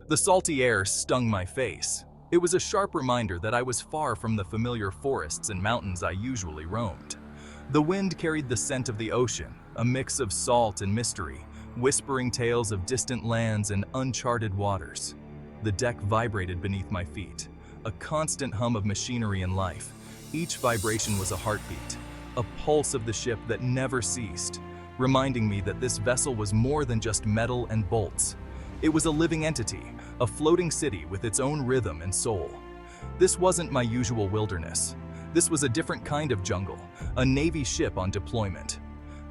The salty air stung my face. It was a sharp reminder that I was far from the familiar forests and mountains I usually roamed. The wind carried the scent of the ocean, a mix of salt and mystery, whispering tales of distant lands and uncharted waters. The deck vibrated beneath my feet, a constant hum of machinery and life. Each vibration was a heartbeat, a pulse of the ship that never ceased, reminding me that this vessel was more than just metal and bolts. It was a living entity, a floating city with its own rhythm and soul. This wasn't my usual wilderness. This was a different kind of jungle, a Navy ship on deployment.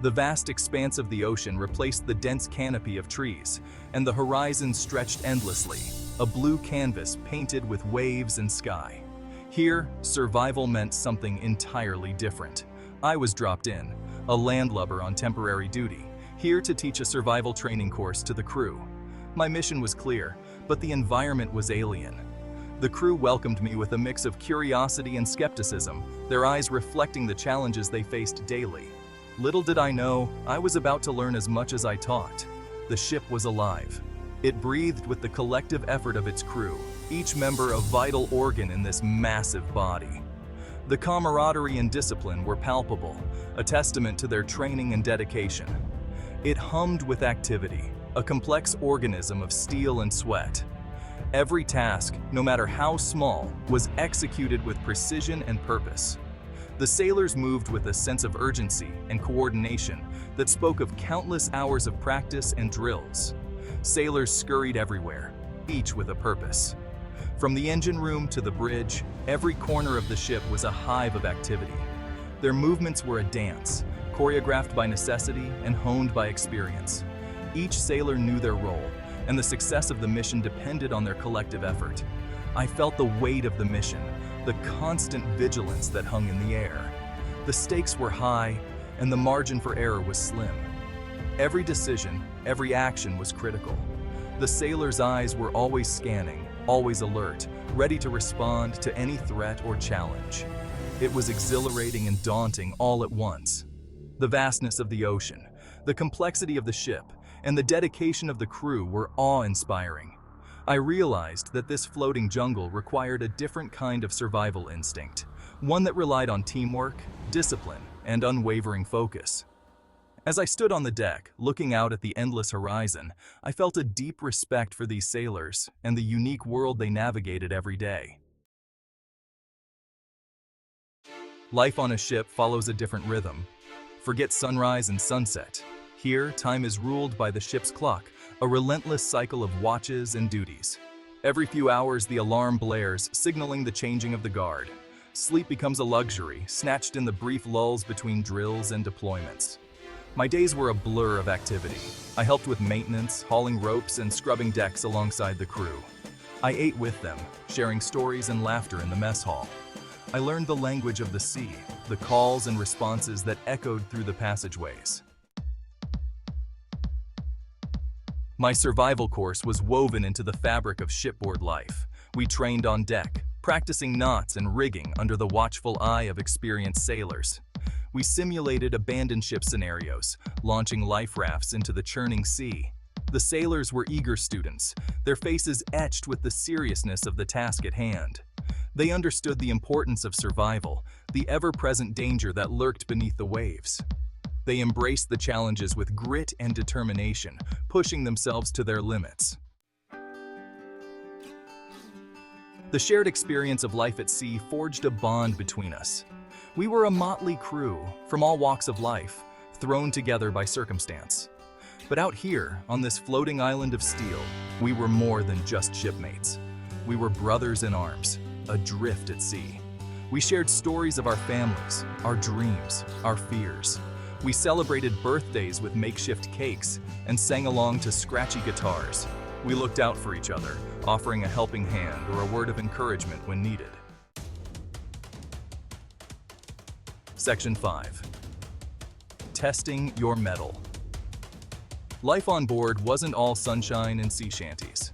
The vast expanse of the ocean replaced the dense canopy of trees, and the horizon stretched endlessly, a blue canvas painted with waves and sky. Here, survival meant something entirely different. I was dropped in, a landlubber on temporary duty, here to teach a survival training course to the crew. My mission was clear, but the environment was alien. The crew welcomed me with a mix of curiosity and skepticism, their eyes reflecting the challenges they faced daily. Little did I know, I was about to learn as much as I taught. The ship was alive. It breathed with the collective effort of its crew, each member a vital organ in this massive body. The camaraderie and discipline were palpable, a testament to their training and dedication. It hummed with activity, a complex organism of steel and sweat. Every task, no matter how small, was executed with precision and purpose. The sailors moved with a sense of urgency and coordination that spoke of countless hours of practice and drills. Sailors scurried everywhere, each with a purpose. From the engine room to the bridge, every corner of the ship was a hive of activity. Their movements were a dance, choreographed by necessity and honed by experience. Each sailor knew their role, and the success of the mission depended on their collective effort. I felt the weight of the mission, the constant vigilance that hung in the air. The stakes were high, and the margin for error was slim. Every decision, every action was critical. The sailors' eyes were always scanning, always alert, ready to respond to any threat or challenge. It was exhilarating and daunting all at once. The vastness of the ocean, the complexity of the ship, and the dedication of the crew were awe-inspiring. I realized that this floating jungle required a different kind of survival instinct, one that relied on teamwork, discipline, and unwavering focus. As I stood on the deck, looking out at the endless horizon, I felt a deep respect for these sailors and the unique world they navigated every day. Life on a ship follows a different rhythm. Forget sunrise and sunset. Here, time is ruled by the ship's clock, a relentless cycle of watches and duties. Every few hours, the alarm blares, signaling the changing of the guard. Sleep becomes a luxury, snatched in the brief lulls between drills and deployments. My days were a blur of activity. I helped with maintenance, hauling ropes, and scrubbing decks alongside the crew. I ate with them, sharing stories and laughter in the mess hall. I learned the language of the sea, the calls and responses that echoed through the passageways. My survival course was woven into the fabric of shipboard life. We trained on deck, practicing knots and rigging under the watchful eye of experienced sailors. We simulated abandoned ship scenarios, launching life rafts into the churning sea. The sailors were eager students, their faces etched with the seriousness of the task at hand. They understood the importance of survival, the ever-present danger that lurked beneath the waves. They embraced the challenges with grit and determination, pushing themselves to their limits. The shared experience of life at sea forged a bond between us. We were a motley crew, from all walks of life, thrown together by circumstance. But out here, on this floating island of steel, we were more than just shipmates. We were brothers in arms, adrift at sea. We shared stories of our families, our dreams, our fears. We celebrated birthdays with makeshift cakes and sang along to scratchy guitars. We looked out for each other, offering a helping hand or a word of encouragement when needed. Section 5. Testing your mettle. Life on board wasn't all sunshine and sea shanties.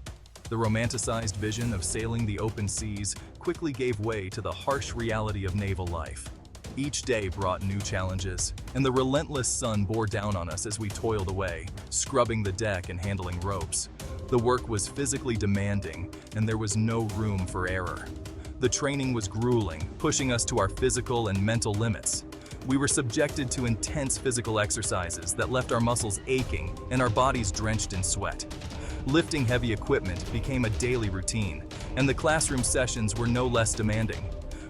The romanticized vision of sailing the open seas quickly gave way to the harsh reality of naval life. Each day brought new challenges, and the relentless sun bore down on us as we toiled away, scrubbing the deck and handling ropes. The work was physically demanding, and there was no room for error. The training was grueling, pushing us to our physical and mental limits. We were subjected to intense physical exercises that left our muscles aching and our bodies drenched in sweat. Lifting heavy equipment became a daily routine, and the classroom sessions were no less demanding.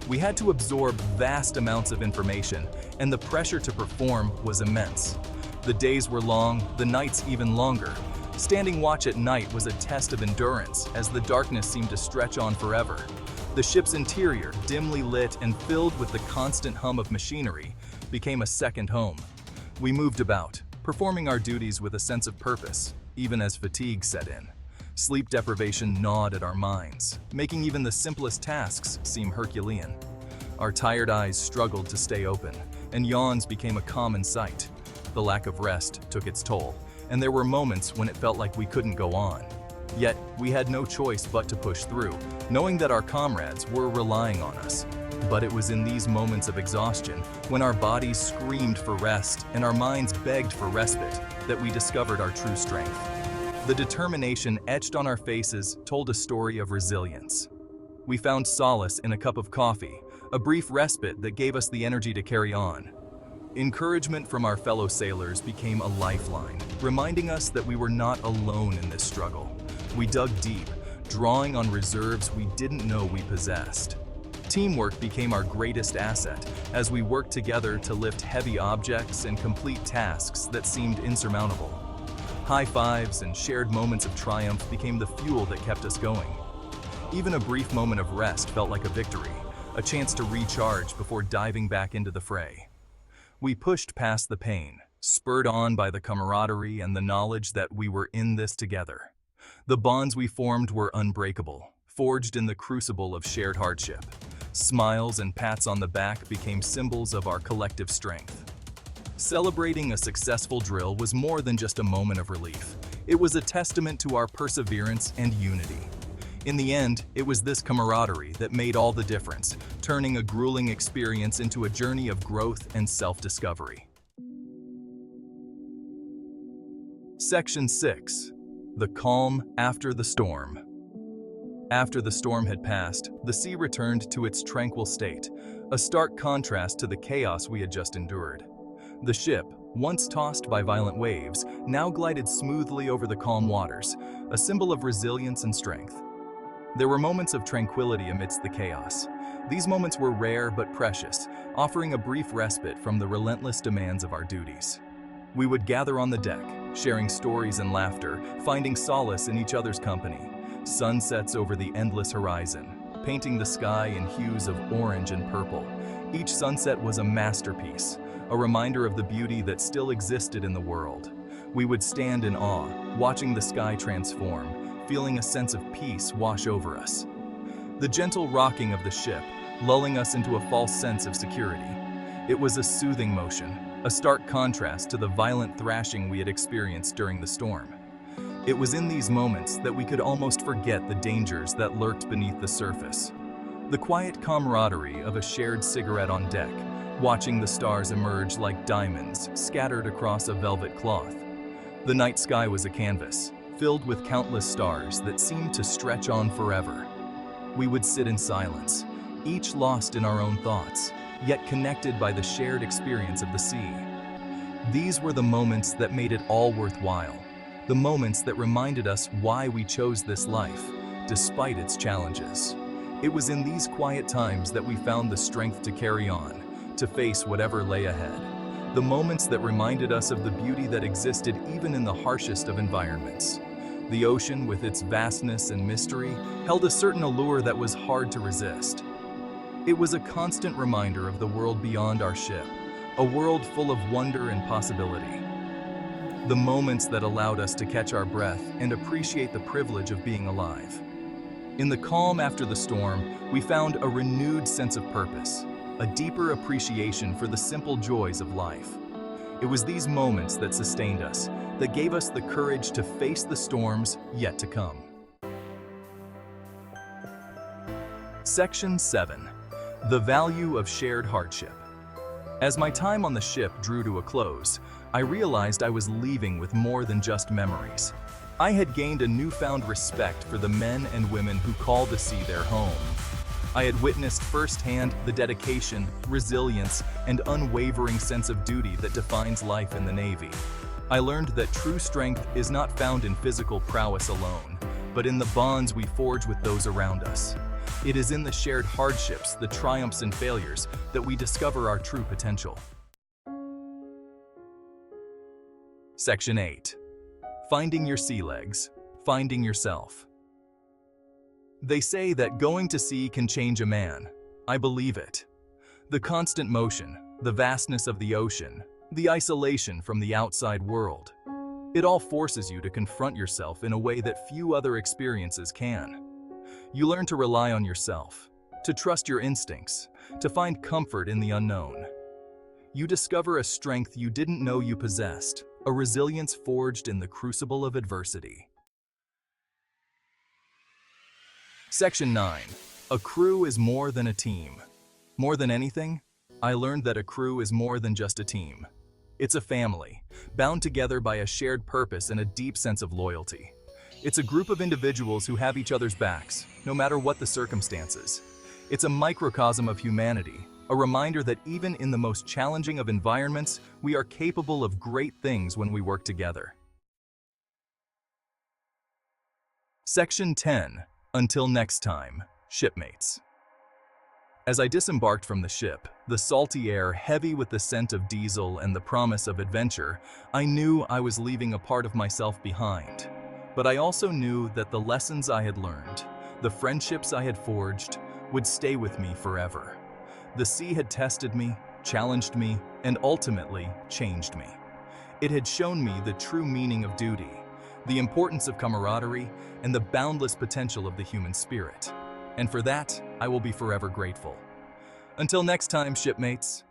We had to absorb vast amounts of information, and the pressure to perform was immense. The days were long, the nights even longer. Standing watch at night was a test of endurance, as the darkness seemed to stretch on forever. The ship's interior, dimly lit and filled with the constant hum of machinery, became a second home. We moved about, performing our duties with a sense of purpose, even as fatigue set in. Sleep deprivation gnawed at our minds, making even the simplest tasks seem Herculean. Our tired eyes struggled to stay open, and yawns became a common sight. The lack of rest took its toll, and there were moments when it felt like we couldn't go on. Yet, we had no choice but to push through, knowing that our comrades were relying on us. But it was in these moments of exhaustion, when our bodies screamed for rest and our minds begged for respite, that we discovered our true strength. The determination etched on our faces told a story of resilience. We found solace in a cup of coffee, a brief respite that gave us the energy to carry on. Encouragement from our fellow sailors became a lifeline, reminding us that we were not alone in this struggle. We dug deep, drawing on reserves we didn't know we possessed. Teamwork became our greatest asset as we worked together to lift heavy objects and complete tasks that seemed insurmountable. High fives and shared moments of triumph became the fuel that kept us going. Even a brief moment of rest felt like a victory, a chance to recharge before diving back into the fray. We pushed past the pain, spurred on by the camaraderie and the knowledge that we were in this together. The bonds we formed were unbreakable, forged in the crucible of shared hardship. Smiles and pats on the back became symbols of our collective strength. Celebrating a successful drill was more than just a moment of relief. It was a testament to our perseverance and unity. In the end, it was this camaraderie that made all the difference, turning a grueling experience into a journey of growth and self-discovery. Section 6. The calm after the storm. After the storm had passed, the sea returned to its tranquil state, a stark contrast to the chaos we had just endured. The ship, once tossed by violent waves, now glided smoothly over the calm waters, a symbol of resilience and strength. There were moments of tranquility amidst the chaos. These moments were rare but precious, offering a brief respite from the relentless demands of our duties. We would gather on the deck, sharing stories and laughter, finding solace in each other's company. Sunsets over the endless horizon, painting the sky in hues of orange and purple. Each sunset was a masterpiece, a reminder of the beauty that still existed in the world. We would stand in awe, watching the sky transform, feeling a sense of peace wash over us. The gentle rocking of the ship, lulling us into a false sense of security. It was a soothing motion, a stark contrast to the violent thrashing we had experienced during the storm. It was in these moments that we could almost forget the dangers that lurked beneath the surface. The quiet camaraderie of a shared cigarette on deck, watching the stars emerge like diamonds scattered across a velvet cloth. The night sky was a canvas, filled with countless stars that seemed to stretch on forever. We would sit in silence, each lost in our own thoughts, yet connected by the shared experience of the sea. These were the moments that made it all worthwhile, the moments that reminded us why we chose this life, despite its challenges. It was in these quiet times that we found the strength to carry on, to face whatever lay ahead. The moments that reminded us of the beauty that existed even in the harshest of environments. The ocean, with its vastness and mystery, held a certain allure that was hard to resist. It was a constant reminder of the world beyond our ship, a world full of wonder and possibility. The moments that allowed us to catch our breath and appreciate the privilege of being alive. In the calm after the storm, we found a renewed sense of purpose, a deeper appreciation for the simple joys of life. It was these moments that sustained us, that gave us the courage to face the storms yet to come. Section 7. The value of shared hardship. As my time on the ship drew to a close, I realized I was leaving with more than just memories. I had gained a newfound respect for the men and women who call the sea their home. I had witnessed firsthand the dedication, resilience, and unwavering sense of duty that defines life in the Navy. I learned that true strength is not found in physical prowess alone, but in the bonds we forge with those around us. It is in the shared hardships, the triumphs and failures, that we discover our true potential. Section 8. Finding your sea legs. Finding yourself. They say that going to sea can change a man. I believe it. The constant motion, the vastness of the ocean, the isolation from the outside world. It all forces you to confront yourself in a way that few other experiences can. You learn to rely on yourself, to trust your instincts, to find comfort in the unknown. You discover a strength you didn't know you possessed, a resilience forged in the crucible of adversity. Section 9. A crew is more than a team. More than anything, I learned that a crew is more than just a team. It's a family, bound together by a shared purpose and a deep sense of loyalty. It's a group of individuals who have each other's backs, no matter what the circumstances. It's a microcosm of humanity, a reminder that even in the most challenging of environments, we are capable of great things when we work together. Section 10. Until next time, shipmates. As I disembarked from the ship, the salty air heavy with the scent of diesel and the promise of adventure, I knew I was leaving a part of myself behind. But I also knew that the lessons I had learned, the friendships I had forged, would stay with me forever. The sea had tested me, challenged me, and ultimately changed me. It had shown me the true meaning of duty, the importance of camaraderie, and the boundless potential of the human spirit. And for that, I will be forever grateful. Until next time, shipmates.